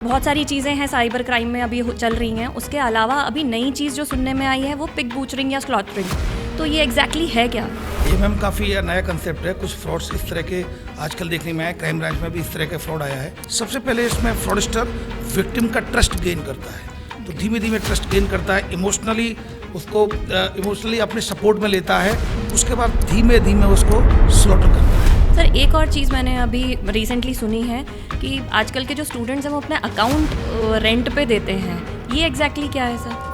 बहुत सारी चीज़ें हैं साइबर क्राइम में अभी चल रही हैं। उसके अलावा अभी नई चीज़ जो सुनने में आई है वो पिग बूचरिंग या स्लॉटरिंग। तो ये एग्जैक्टली है क्या? ये मैम काफ़ी नया कंसेप्ट है। कुछ फ्रॉड्स इस तरह के आजकल देखने में आए, क्राइम ब्रांच में भी इस तरह का फ्रॉड आया है। सबसे पहले इसमें फ्रॉडस्टर विक्टिम का ट्रस्ट गेन करता है, तो धीमे धीमे ट्रस्ट गेन करता है, इमोशनली उसको अपने सपोर्ट में लेता है, उसके बाद धीमे धीमे उसको स्लॉटर करता है। सर, एक और चीज़ मैंने अभी रिसेंटली सुनी है कि आजकल के जो स्टूडेंट्स हैं वो अपने अकाउंट रेंट पे देते हैं। ये एग्जैक्टली क्या है सर?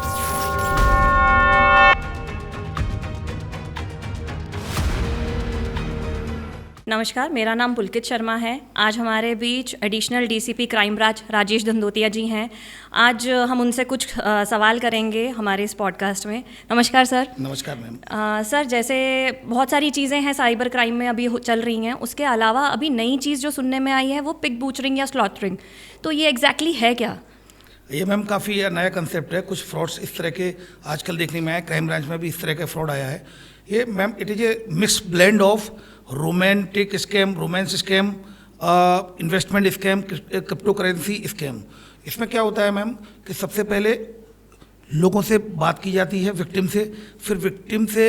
नमस्कार, मेरा नाम पुलकित शर्मा है। आज हमारे बीच additional DCP crime branch Rajesh Dhandotiya ji हैं। आज हम उनसे कुछ सवाल करेंगे हमारे इस पॉडकास्ट में। नमस्कार सर। नमस्कार मैम। सर, जैसे बहुत सारी चीज़ें हैं साइबर क्राइम में अभी चल रही हैं। उसके अलावा अभी नई चीज़ जो सुनने में आई है वो पिग बूचरिंग या स्लॉटरिंग। तो ये एग्जैक्टली है क्या? ये मैम काफ़ी नया कंसेप्ट है। कुछ फ्रॉड्स इस तरह के आजकल देखने में आए, क्राइम ब्रांच में भी इस तरह का फ्रॉड आया है। ये ma'am it is a mix blend of romantic scam, romance scam, investment scam, crypto currency scam. इसमें क्या होता है मैम कि सबसे पहले लोगों से बात की जाती है, विक्टिम से, फिर विक्टिम से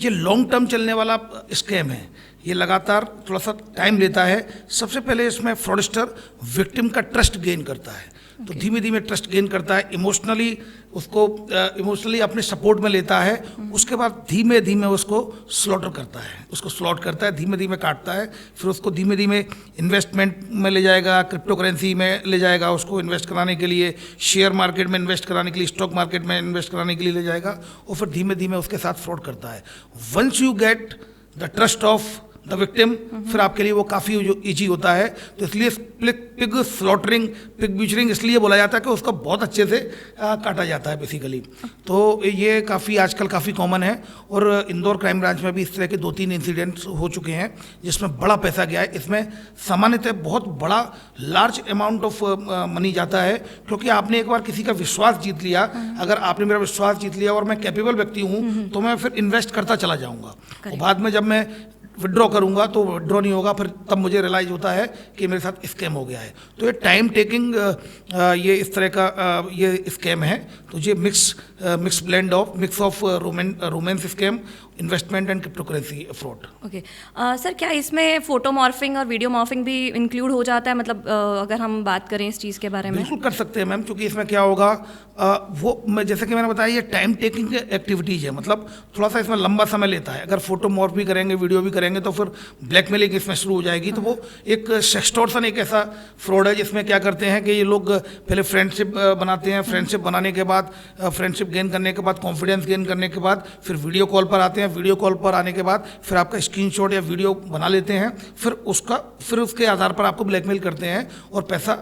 ये लॉन्ग टर्म चलने वाला स्कैम है। ये लगातार थोड़ा सा टाइम लेता है। सबसे पहले इसमें फ्रॉडस्टर विक्टिम का ट्रस्ट गेन करता है, तो धीमे धीमे ट्रस्ट गेन करता है, इमोशनली अपने सपोर्ट में लेता है, उसके बाद धीमे धीमे उसको स्लॉटर करता है, उसको स्लॉट करता है, धीमे धीमे काटता है, फिर उसको धीमे धीमे इन्वेस्टमेंट में ले जाएगा, क्रिप्टो करेंसी में ले जाएगा, उसको इन्वेस्ट कराने के लिए, शेयर मार्केट में इन्वेस्ट कराने के लिए, स्टॉक मार्केट में इन्वेस्ट कराने के लिए ले जाएगा, और फिर धीमे धीमे उसके साथ फ्रॉड करता है। Once you get the trust of the victim, फिर आपके लिए वो काफ़ी ईजी होता है। तो इसलिए पिग स्लॉटरिंग, पिग ब्यूचरिंग इसलिए बोला जाता है कि उसका बहुत अच्छे से काटा जाता है बेसिकली। तो ये काफ़ी आजकल काफ़ी कॉमन है, और इंदौर क्राइम ब्रांच में भी इस तरह के 2-3 इंसिडेंट्स हो चुके हैं जिसमें बड़ा पैसा गया है। इसमें सामान्यतः बहुत बड़ा लार्ज अमाउंट ऑफ मनी जाता है, क्योंकि आपने एक बार किसी का विश्वास जीत लिया। अगर आपने मेरा विश्वास जीत लिया और मैं कैपेबल व्यक्ति हूँ तो मैं फिर इन्वेस्ट करता चला जाऊँगा, और बाद में जब मैं विड्रॉ करूंगा तो विड्रॉ नहीं होगा, फिर तब मुझे रियलाइज होता है कि मेरे साथ स्कैम हो गया है। तो ये टाइम टेकिंग ये इस तरह का ये स्कैम है। तो ये mix blend of romance scam, investment and crypto currency fraud. Okay sir, क्या इसमें फोटो मॉर्फिंग और वीडियो मॉर्फिंग भी इंक्लूड हो जाता है? मतलब अगर हम बात करें इस चीज़ के बारे में। बिल्कुल कर सकते हैं मैम, क्योंकि इसमें क्या होगा, जैसे कि मैंने बताया, ये टाइम टेकिंग एक्टिविटीज़ है, मतलब थोड़ा सा इसमें लंबा समय लेता है। अगर फोटो मॉर्फ भी करेंगे, वीडियो भी करेंगे, तो फिर ब्लैकमेलिंग इसमें शुरू हो जाएगी। तो वो एक सेक्सटॉर्शन एक ऐसा फ्रॉड है जिसमें क्या करते हैं कि ये लोग पहले फ्रेंडशिप बनाते हैं, फ्रेंडशिप बनाने के बाद, फ्रेंडशिप गेन करने के बाद, कॉन्फिडेंस गेन करने के बाद फिर वीडियो कॉल पर आते हैं। वीडियो कॉल पर आने के बाद फिर आपका स्क्रीनशॉट या वीडियो बना लेते हैं, फिर उसके आधार पर आपको ब्लैकमेल करते हैं और पैसा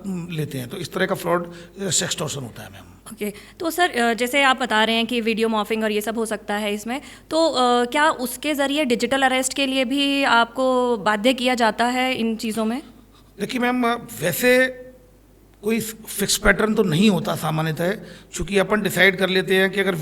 लेते हैं। तो इस तरह का फ्रॉड सेक्सटॉर्शन होता है मैम। ओके तो सर, जैसे आप बता रहे हैं कि वीडियो मॉर्फिंग और ये सब हो सकता है इसमें, तो क्या उसके ज़रिए डिजिटल अरेस्ट के लिए भी आपको बाध्य किया जाता है इन चीज़ों में? देखिए मैम, वैसे कोई फिक्स पैटर्न तो नहीं होता सामान्यतः, क्योंकि अपन डिसाइड कर लेते हैं कि अगर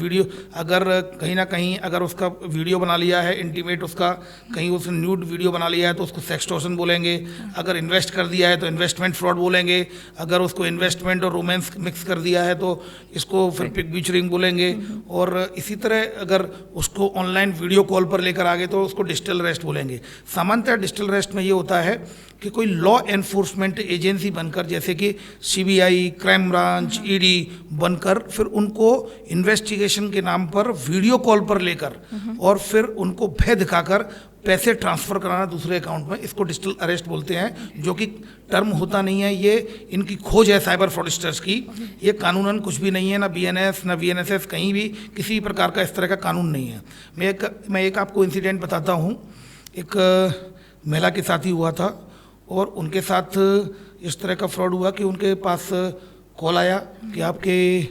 कहीं ना कहीं अगर उसका वीडियो बना लिया है इंटीमेट, उसका कहीं उसने न्यूड वीडियो बना लिया है तो उसको सेक्सटॉर्शन बोलेंगे। अगर इन्वेस्ट कर दिया है तो इन्वेस्टमेंट फ्रॉड बोलेंगे। अगर उसको इन्वेस्टमेंट और रोमांस मिक्स कर दिया है तो इसको फिर पिग ब्यूचरिंग बोलेंगे। और इसी तरह अगर उसको ऑनलाइन वीडियो कॉल पर लेकर आ गए तो उसको डिजिटल अरेस्ट बोलेंगे। सामान्यतः डिजिटल अरेस्ट में ये होता है कि कोई लॉ एनफोर्समेंट एजेंसी बनकर, जैसे कि सीबीआई, क्राइम ब्रांच, ईडी बनकर, फिर उनको इन्वेस्टिगेशन के नाम पर वीडियो कॉल पर लेकर और फिर उनको भय दिखाकर पैसे ट्रांसफ़र कराना दूसरे अकाउंट में, इसको डिजिटल अरेस्ट बोलते हैं, जो कि टर्म होता नहीं है। ये इनकी खोज है साइबर फ्रॉडस्टर्स की। ये कानूनन कुछ भी नहीं है, ना बीएनएस ना वीएनएसएस, कहीं भी किसी प्रकार का इस तरह का कानून नहीं है। मैं एक आपको इंसिडेंट बताता हूँ। एक महिला के साथ ही हुआ था, और उनके साथ इस तरह का फ्रॉड हुआ कि उनके पास कॉल आया कि आपके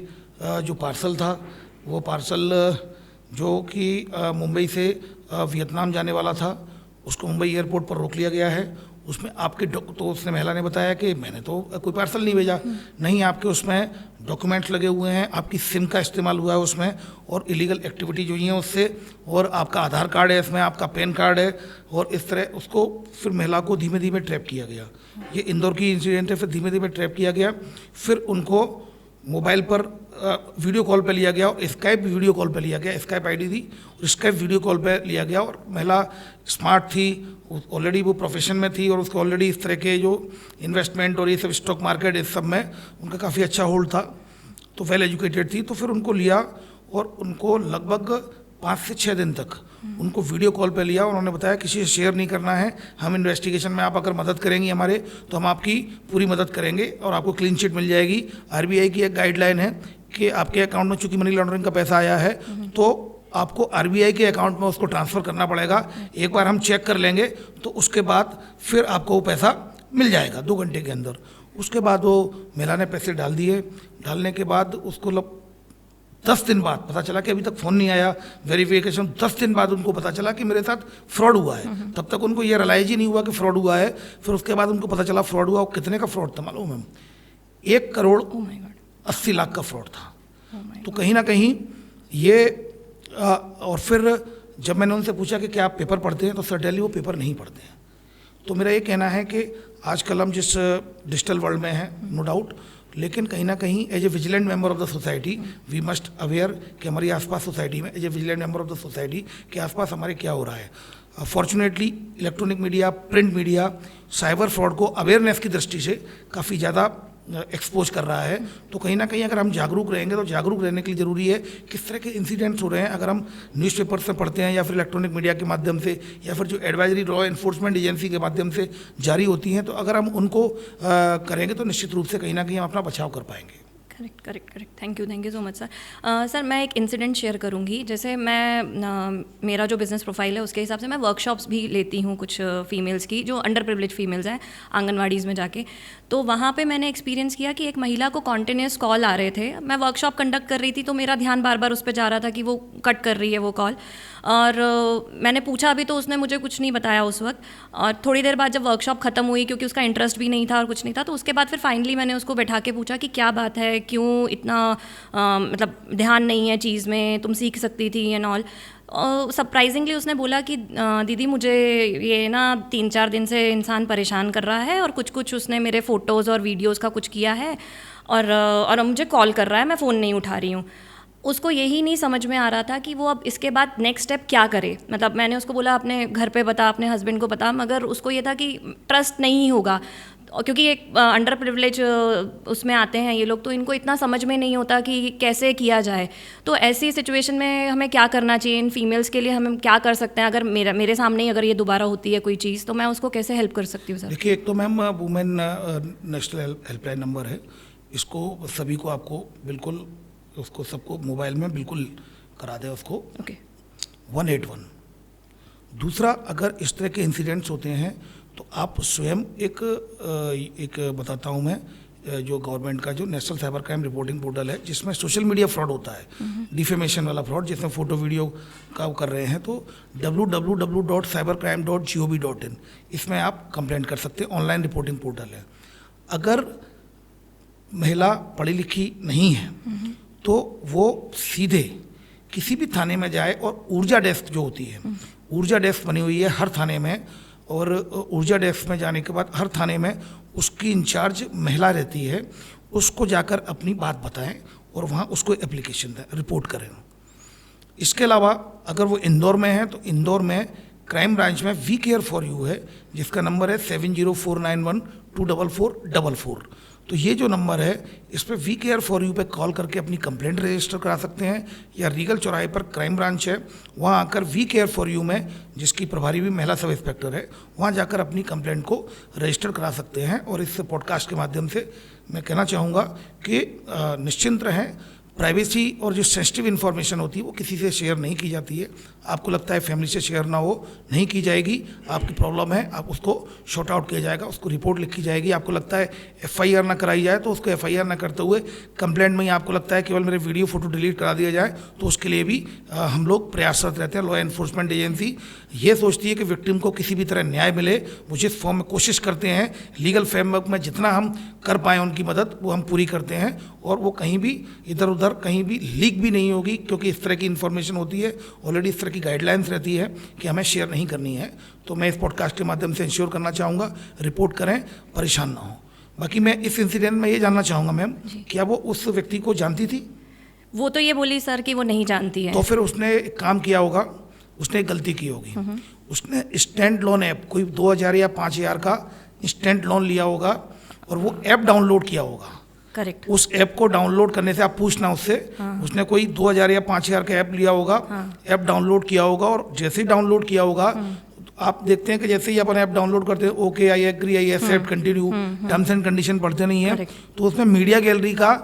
जो पार्सल था, वो पार्सल जो कि मुंबई से वियतनाम जाने वाला था, उसको मुंबई एयरपोर्ट पर रोक लिया गया है, उसमें आपके तो उसने महिला ने बताया कि मैंने तो कोई पार्सल नहीं भेजा। नहीं, आपके उसमें डॉक्यूमेंट्स लगे हुए हैं, आपकी सिम का इस्तेमाल हुआ है उसमें, और इलीगल एक्टिविटी जो है उससे, और आपका आधार कार्ड है इसमें, आपका पैन कार्ड है, और इस तरह उसको फिर महिला को धीमे धीमे ट्रैप किया गया। ये इंदौर की इंसिडेंट है। फिर धीमे धीमे ट्रैप किया गया, फिर उनको मोबाइल पर वीडियो कॉल पे लिया गया, और स्काइप वीडियो कॉल पे लिया गया। स्काइप आईडी थी और स्काइप वीडियो कॉल पे लिया गया, और महिला स्मार्ट थी, ऑलरेडी वो प्रोफेशन में थी, और उसको ऑलरेडी इस तरह के जो इन्वेस्टमेंट और ये सब स्टॉक मार्केट इस सब में उनका काफ़ी अच्छा होल्ड था, तो वेल एजुकेटेड थी। तो फिर उनको लिया और उनको लगभग 5 से 6 दिन तक उनको वीडियो कॉल पे लिया। उन्होंने बताया किसी से शेयर नहीं करना है, हम इन्वेस्टिगेशन में आप अगर मदद करेंगी हमारे तो हम आपकी पूरी मदद करेंगे और आपको क्लीन चिट मिल जाएगी। आरबीआई की एक गाइडलाइन है कि आपके अकाउंट में चूंकि मनी लॉन्ड्रिंग का पैसा आया है तो आपको आरबीआई के अकाउंट में उसको ट्रांसफ़र करना पड़ेगा। एक बार हम चेक कर लेंगे तो उसके बाद फिर आपको वो पैसा मिल जाएगा 2 घंटे के अंदर। उसके बाद वो महिला ने पैसे डाल दिए। डालने के बाद उसको 10 दिन बाद पता चला कि अभी तक फ़ोन नहीं आया, वेरिफिकेशन 10 दिन बाद उनको पता चला कि मेरे साथ फ्रॉड हुआ है। तब तक उनको ये रियलाइज ही नहीं हुआ कि फ्रॉड हुआ है। फिर उसके बाद उनको पता चला फ्रॉड हुआ। और कितने का फ्रॉड था मालूम है? 1 करोड़ 80 लाख का फ्रॉड था। तो कहीं ना कहीं ये और फिर जब मैंने उनसे पूछा कि क्या आप पेपर पढ़ते हैं, तो सर्टेनली वो पेपर नहीं पढ़ते हैं। तो मेरा ये कहना है कि आजकल हम जिस डिजिटल वर्ल्ड में हैं, नो डाउट, लेकिन कहीं ना कहीं as a vigilant member of the society we must aware कि हमारी आसपास सोसाइटी में as a vigilant member of the society के आसपास हमारे क्या हो रहा है। Fortunately electronic media, print media cyber fraud को अवेयरनेस की दृष्टि से काफ़ी ज़्यादा एक्सपोज कर रहा है। तो कहीं ना कहीं अगर हम जागरूक रहेंगे तो जागरूक रहने के लिए ज़रूरी है किस तरह के इंसिडेंट्स हो रहे हैं। अगर हम न्यूज़पेपर से पढ़ते हैं या फिर इलेक्ट्रॉनिक मीडिया के माध्यम से या फिर जो एडवाइजरी लॉ एनफोर्समेंट एजेंसी के माध्यम से जारी होती हैं, तो अगर हम उनको करेंगे तो निश्चित रूप से कहीं ना कहीं हम अपना बचाव कर पाएंगे। Correct. Thank you so much sir. Sir मैं एक इंसिडेंट शेयर करूंगी। जैसे मैं मेरा जो बिज़नेस प्रोफाइल है उसके हिसाब से मैं वर्कशॉप्स भी लेती हूँ कुछ फीमेल्स की जो अंडर प्रिविलेज फीमेल्स हैं, आंगनवाड़ीज़ में जाके। तो वहाँ पे मैंने एक्सपीरियंस किया कि एक महिला को कॉन्टिन्यूस कॉल आ रहे थे। मैं वर्कशॉप कंडक्ट कर रही थी तो मेरा ध्यान बार बार उस पर जा रहा था कि वो कट कर रही है वो कॉल, और मैंने पूछा अभी तो उसने मुझे कुछ नहीं बताया उस वक्त। और थोड़ी देर बाद जब वर्कशॉप ख़त्म हुई, क्योंकि उसका इंटरेस्ट भी नहीं था और कुछ नहीं था, तो उसके बाद फिर फाइनली मैंने उसको बैठा के पूछा कि क्या बात है, क्यों इतना मतलब ध्यान नहीं है चीज़ में, तुम सीख सकती थी एंड ऑल। सरप्राइजिंगली उसने बोला कि दीदी मुझे ये ना 3-4 दिन से इंसान परेशान कर रहा है, और कुछ उसने मेरे फ़ोटोज़ और वीडियोज़ का कुछ किया है, और मुझे कॉल कर रहा है, मैं फ़ोन नहीं उठा रही हूँ। उसको यही नहीं समझ में आ रहा था कि वो अब इसके बाद नेक्स्ट स्टेप क्या करे। मतलब मैंने उसको बोला अपने घर पे बता, अपने हस्बैंड को बता, मगर उसको ये था कि ट्रस्ट नहीं होगा, क्योंकि एक अंडर प्रिविलेज उसमें आते हैं ये लोग, तो इनको इतना समझ में नहीं होता कि कैसे किया जाए। तो ऐसी सिचुएशन में हमें क्या करना चाहिए, इन फीमेल्स के लिए हम क्या कर सकते हैं? अगर मेरे सामने ही अगर ये दोबारा होती है कोई चीज़, तो मैं उसको कैसे हेल्प कर सकती हूँ सर? देखिए, एक तो ma'am women national helpline number है, इसको सभी को आपको बिल्कुल उसको सबको मोबाइल में बिल्कुल करा दें उसको। ओके 181। दूसरा, अगर इस तरह के इंसिडेंट्स होते हैं तो आप स्वयं एक बताता हूँ मैं, जो गवर्नमेंट का जो national cyber crime reporting portal है, जिसमें सोशल मीडिया फ्रॉड होता है, डिफेमेशन वाला फ्रॉड, जिसमें फ़ोटो वीडियो का कर रहे हैं, तो www.cybercrime.gov.in इसमें आप कंप्लेंट कर सकते हैं। ऑनलाइन रिपोर्टिंग पोर्टल है। अगर महिला पढ़ी लिखी नहीं है तो वो सीधे किसी भी थाने में जाए, और ऊर्जा डेस्क जो होती है, ऊर्जा डेस्क बनी हुई है हर थाने में, और ऊर्जा डेस्क में जाने के बाद हर थाने में उसकी इंचार्ज महिला रहती है, उसको जाकर अपनी बात बताएं और वहाँ उसको एप्लीकेशन दें, रिपोर्ट करें। इसके अलावा अगर वो इंदौर में है तो इंदौर में क्राइम ब्रांच में वी केयर फॉर यू है, जिसका नंबर है 7049124444। तो ये जो नंबर है, इस पर वी केयर फॉर यू पे कॉल करके अपनी कंप्लेंट रजिस्टर करा सकते हैं, या रीगल चौराहे पर क्राइम ब्रांच है, वहाँ आकर वी केयर फॉर यू में, जिसकी प्रभारी भी महिला सब इंस्पेक्टर है, वहाँ जाकर अपनी कंप्लेंट को रजिस्टर करा सकते हैं। और इस पॉडकास्ट के माध्यम से मैं कहना चाहूँगा कि निश्चिंत रहें, प्राइवेसी और जो सेंसिटिव इन्फॉर्मेशन होती है वो किसी से शेयर नहीं की जाती है। आपको लगता है फैमिली से शेयर ना हो, नहीं की जाएगी। आपकी प्रॉब्लम है, आप उसको शॉर्ट आउट किया जाएगा, उसको रिपोर्ट लिखी जाएगी। आपको लगता है FIR ना कराई जाए तो उसको FIR ना करते हुए कंप्लेंट में ही आपको लगता है केवल मेरे वीडियो फोटो डिलीट करा दिया जाए, तो उसके लिए भी हम लोग प्रयासरत रहते हैं। लॉ एनफोर्समेंट एजेंसी ये सोचती है कि विक्टिम को किसी भी तरह न्याय मिले, वो जिस फॉर्म में कोशिश करते हैं लीगल फ्रेमवर्क में जितना हम कर पाएँ उनकी मदद वो हम पूरी करते हैं, और वो कहीं भी इधर उधर कहीं भी लीक भी नहीं होगी, क्योंकि इस तरह की इन्फॉर्मेशन होती है ऑलरेडी, इस तरह की गाइडलाइंस रहती है कि हमें शेयर नहीं करनी है। तो मैं इस पॉडकास्ट के माध्यम से इंश्योर करना चाहूँगा, रिपोर्ट करें, परेशान ना हो। बाकी मैं इस इंसिडेंट में ये जानना चाहूँगा मैम, क्या वो उस व्यक्ति को जानती थी? वो तो ये बोली सर कि वो नहीं जानती है। तो फिर उसने एक काम किया होगा, उसने एक गलती की होगी। उसने इंस्टेंट लोन ऐप कोई 2000 या 5000 का इंस्टेंट लोन लिया होगा और वो ऐप डाउनलोड किया होगा। करेक्ट। उस ऐप को डाउनलोड करने से आप पूछना उससे, उसने कोई 2000 या 5000 का ऐप लिया होगा, ऐप डाउनलोड किया होगा, और जैसे ही डाउनलोड किया होगा आप देखते हैं कि जैसे ही अपन ऐप डाउनलोड करते हैं okay I agree I accept continue, terms and condition पढ़ते नहीं है, तो उसमें मीडिया गैलरी का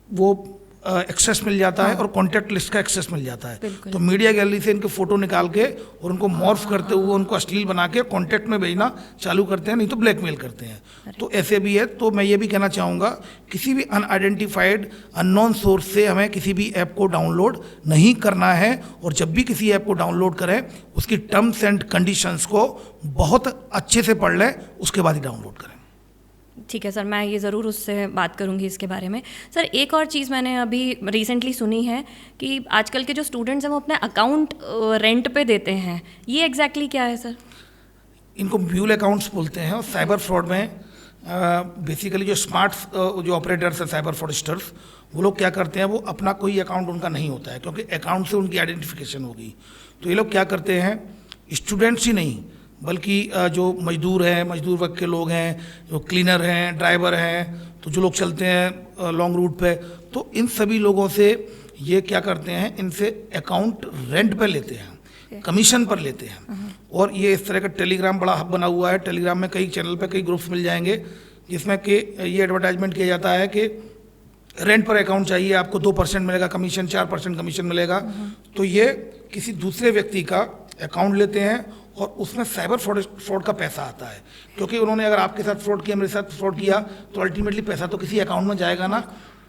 वो एक्सेस मिल जाता है और कॉन्टैक्ट लिस्ट का एक्सेस मिल जाता है। तो मीडिया गैलरी से इनके फोटो निकाल के और उनको मॉर्फ करते हुए उनको अश्लील बना के कॉन्टैक्ट में भेजना चालू करते हैं, नहीं तो ब्लैकमेल करते हैं। तो ऐसे भी है। तो मैं ये भी कहना चाहूँगा, किसी भी अनआइडेंटिफाइड अननोन सोर्स से हमें किसी भी ऐप को डाउनलोड नहीं करना है, और जब भी किसी ऐप को डाउनलोड करें उसकी टर्म्स एंड कंडीशंस को बहुत अच्छे से पढ़ लें, उसके बाद ही डाउनलोड करें। ठीक है सर, मैं ये ज़रूर उससे बात करूँगी इसके बारे में। सर एक और चीज़ मैंने अभी रिसेंटली सुनी है कि आजकल के जो स्टूडेंट्स हैं वो अपने अकाउंट रेंट पे देते हैं, ये एग्जैक्टली क्या है सर? इनको म्यूल अकाउंट्स बोलते हैं, और साइबर फ्रॉड में बेसिकली जो स्मार्ट जो ऑपरेटर्स हैं, साइबर फ्रॉडस्टर्स, वो लोग क्या करते हैं, वो अपना कोई अकाउंट उनका नहीं होता है, क्योंकि अकाउंट से उनकी आइडेंटिफिकेशन होगी। तो ये लोग क्या करते हैं, स्टूडेंट्स ही नहीं बल्कि जो मजदूर हैं, मजदूर वर्ग के लोग हैं, जो क्लीनर हैं, ड्राइवर हैं, तो जो लोग चलते हैं लॉन्ग रूट पे, तो इन सभी लोगों से ये क्या करते हैं, इनसे अकाउंट रेंट पे लेते हैं, कमीशन पर लेते हैं। और ये इस तरह का टेलीग्राम बड़ा हब बना हुआ है। टेलीग्राम में कई चैनल पे कई ग्रुप्स मिल जाएंगे जिसमें कि ये एडवर्टाइजमेंट किया जाता है कि रेंट पर अकाउंट चाहिए आपको, 2% मिलेगा कमीशन, 4% कमीशन मिलेगा। तो ये किसी दूसरे व्यक्ति का अकाउंट लेते हैं और उसमें साइबर फ्रॉड का पैसा आता है, क्योंकि उन्होंने अगर आपके साथ फ्रॉड किया, मेरे साथ फ्रॉड किया, तो अल्टीमेटली पैसा तो किसी अकाउंट में जाएगा ना।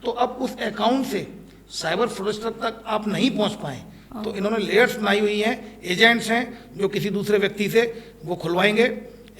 तो अब उस अकाउंट से साइबर फ्रॉडस्टर तक आप नहीं पहुंच पाए, तो इन्होंने लेयर्स बनाई हुई हैं, एजेंट्स हैं जो किसी दूसरे व्यक्ति से वो खुलवाएंगे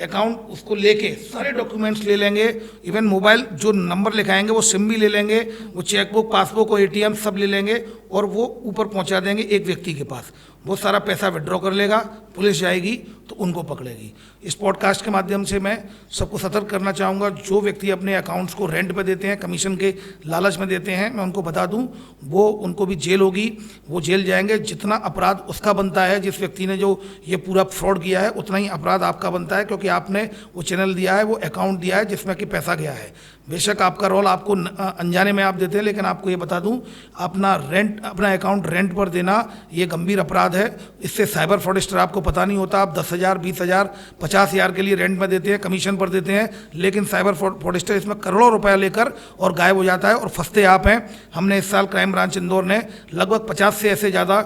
अकाउंट, उसको लेके सारे डॉक्यूमेंट्स ले लेंगे, इवन मोबाइल जो नंबर लिखाएंगे वो सिम भी ले लेंगे, वो चेकबुक, पासबुक और ATM सब ले लेंगे, और वो ऊपर पहुंचा देंगे एक व्यक्ति के पास। वो सारा पैसा विड्रॉ कर लेगा, पुलिस जाएगी तो उनको पकड़ेगी। इस पॉडकास्ट के माध्यम से मैं सबको सतर्क करना चाहूँगा, जो व्यक्ति अपने अकाउंट्स को रेंट पे देते हैं, कमीशन के लालच में देते हैं, मैं उनको बता दूं वो उनको भी जेल होगी, वो जेल जाएंगे। जितना अपराध उसका बनता है, जिस व्यक्ति ने जो ये पूरा फ्रॉड किया है, उतना ही अपराध आपका बनता है, क्योंकि आपने वो चैनल दिया है, वो अकाउंट दिया है जिसमें कि पैसा गया है। बेशक आपका रोल आपको अनजाने में आप देते हैं, लेकिन आपको ये बता दूं, अपना अकाउंट रेंट पर देना ये गंभीर अपराध है। इससे साइबर फ्रॉडस्टर आपको पता नहीं होता, आप 10,000, 20,000, 50,000 के लिए रेंट में देते हैं, कमीशन पर देते हैं, लेकिन साइबर फ्रॉडस्टर इसमें करोड़ों रुपया लेकर और गायब हो जाता है, और फंसते आप हैं। हमने इस साल क्राइम ब्रांच इंदौर ने लगभग 50 से ऐसे ज़्यादा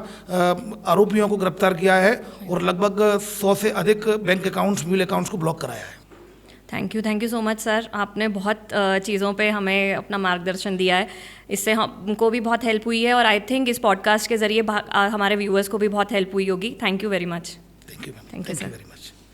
आरोपियों को गिरफ्तार किया है, और लगभग 100 से अधिक बैंक अकाउंट्स, म्यूल अकाउंट्स को ब्लॉक कराया है। Thank you so much sir, आपने बहुत चीज़ों पे हमें अपना मार्गदर्शन दिया है, इससे हमको भी बहुत हेल्प हुई है, और आई थिंक इस पॉडकास्ट के ज़रिए हमारे व्यूअर्स को भी बहुत हेल्प हुई होगी। Thank you very much. Thank you sir.